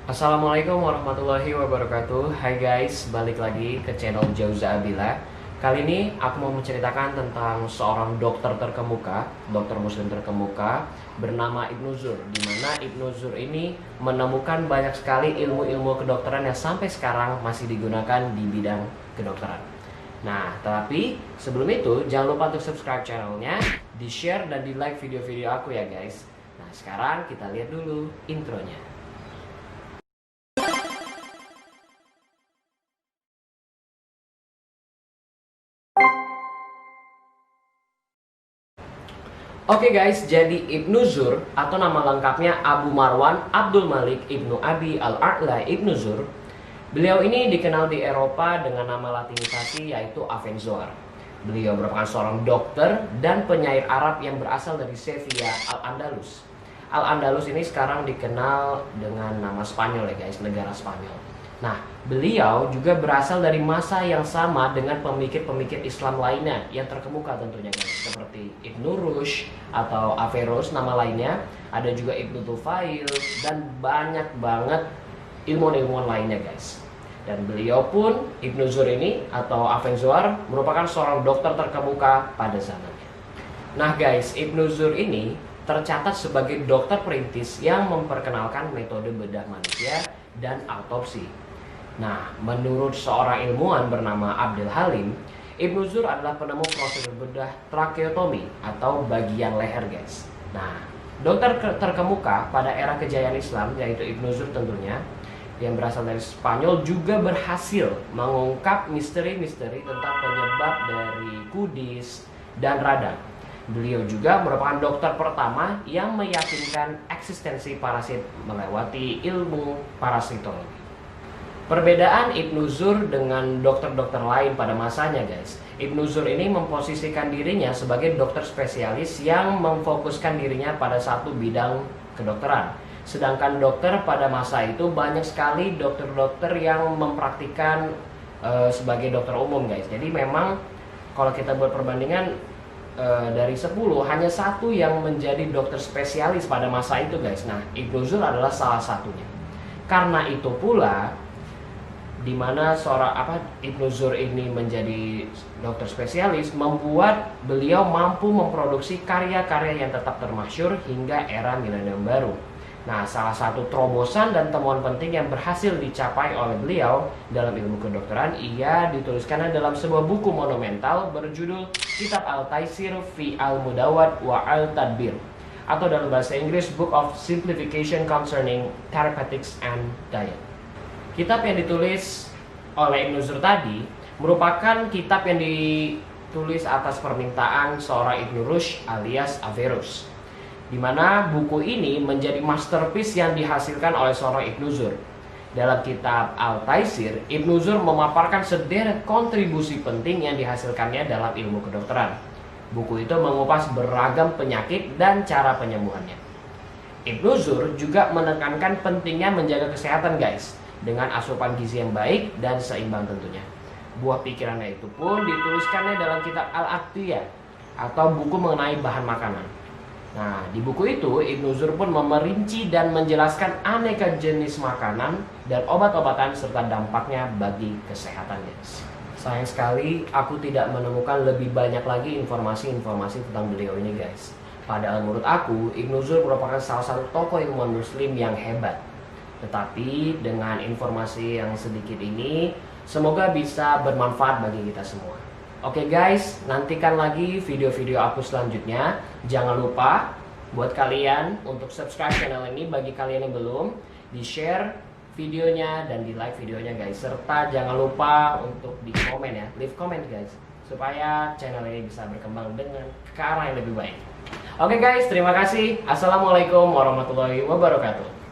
Assalamualaikum warahmatullahi wabarakatuh. Hai guys, balik lagi ke channel Jauza Abila. Kali ini aku mau menceritakan tentang seorang dokter terkemuka, dokter muslim terkemuka bernama Ibnu Zur, di mana Ibnu Zur ini menemukan banyak sekali ilmu-ilmu kedokteran yang sampai sekarang masih digunakan di bidang kedokteran. Nah, tapi sebelum itu jangan lupa untuk subscribe channelnya, di-share dan di-like video-video aku ya guys. Nah, sekarang kita lihat dulu intronya. Oke guys, jadi Ibnu Zur atau nama lengkapnya Abu Marwan Abdul Malik Ibnu Abi Al-A'la Ibnu Zur. Beliau ini dikenal di Eropa dengan nama latinisasi yaitu Avenzoar. Beliau merupakan seorang dokter dan penyair Arab yang berasal dari Sevilla, Al-Andalus. Al-Andalus ini sekarang dikenal dengan nama Spanyol ya guys, negara Spanyol. Nah, beliau juga berasal dari masa yang sama dengan pemikir-pemikir Islam lainnya yang terkemuka tentunya guys, seperti Ibnu Rushd atau Averroes nama lainnya, ada juga Ibnu Tufail dan banyak banget ilmuwan-ilmuwan lainnya guys. Dan beliau pun Ibnu Zur ini atau Avenzoar merupakan seorang dokter terkemuka pada zamannya. Nah guys, Ibnu Zur ini tercatat sebagai dokter perintis yang memperkenalkan metode bedah manusia dan autopsi. Nah, menurut seorang ilmuwan bernama Abdul Halim, Ibnu Zur adalah penemu prosedur bedah tracheotomi atau bagian leher guys. Nah, dokter terkemuka pada era kejayaan Islam yaitu Ibnu Zur tentunya, yang berasal dari Spanyol, juga berhasil mengungkap misteri-misteri tentang penyebab dari kudis dan radang. Beliau juga merupakan dokter pertama yang meyakinkan eksistensi parasit melewati ilmu parasitologi. Perbedaan Ibnu Zur dengan dokter-dokter lain pada masanya guys, Ibnu Zur ini memposisikan dirinya sebagai dokter spesialis yang memfokuskan dirinya pada satu bidang kedokteran. Sedangkan dokter pada masa itu banyak sekali dokter-dokter yang mempraktikkan sebagai dokter umum guys. Jadi memang kalau kita buat perbandingan dari 10 hanya satu yang menjadi dokter spesialis pada masa itu guys. Nah, Ibnu Zur adalah salah satunya. Karena itu pula di mana Ibnu Zur ini menjadi dokter spesialis membuat beliau mampu memproduksi karya-karya yang tetap termasyur hingga era milenium baru. Nah, salah satu terobosan dan temuan penting yang berhasil dicapai oleh beliau dalam ilmu kedokteran ia dituliskannya dalam sebuah buku monumental berjudul Kitab Al-Taisir fi Al-Mudawwad wa Al-Tadbir, atau dalam bahasa Inggris Book of Simplification Concerning Therapeutics and Diet. Kitab yang ditulis oleh Ibnu Zur tadi merupakan kitab yang ditulis atas permintaan seorang Ibnu Rushd alias Averroes, di mana buku ini menjadi masterpiece yang dihasilkan oleh seorang Ibnu Zur. Dalam kitab Al-Taisir, Ibnu Zur memaparkan sederet kontribusi penting yang dihasilkannya dalam ilmu kedokteran. Buku itu mengupas beragam penyakit dan cara penyembuhannya. Ibnu Zur juga menekankan pentingnya menjaga kesehatan guys, dengan asupan gizi yang baik dan seimbang tentunya. Buah pikirannya itu pun dituliskannya dalam kitab Al-Aqtiyah atau buku mengenai bahan makanan. Nah, di buku itu Ibnu Zur pun memerinci dan menjelaskan aneka jenis makanan dan obat-obatan serta dampaknya bagi kesehatan guys. Sayang sekali aku tidak menemukan lebih banyak lagi informasi-informasi tentang beliau ini guys. Padahal menurut aku Ibnu Zur merupakan salah satu tokoh ilmuwan muslim yang hebat. Tetapi dengan informasi yang sedikit ini semoga bisa bermanfaat bagi kita semua. Oke guys, nantikan lagi video-video aku selanjutnya. Jangan lupa buat kalian untuk subscribe channel ini bagi kalian yang belum, di-share videonya dan di-like videonya guys. Serta jangan lupa untuk di-komen ya, leave comment guys, supaya channel ini bisa berkembang dengan ke arah yang lebih baik. Oke guys, terima kasih. Assalamualaikum warahmatullahi wabarakatuh.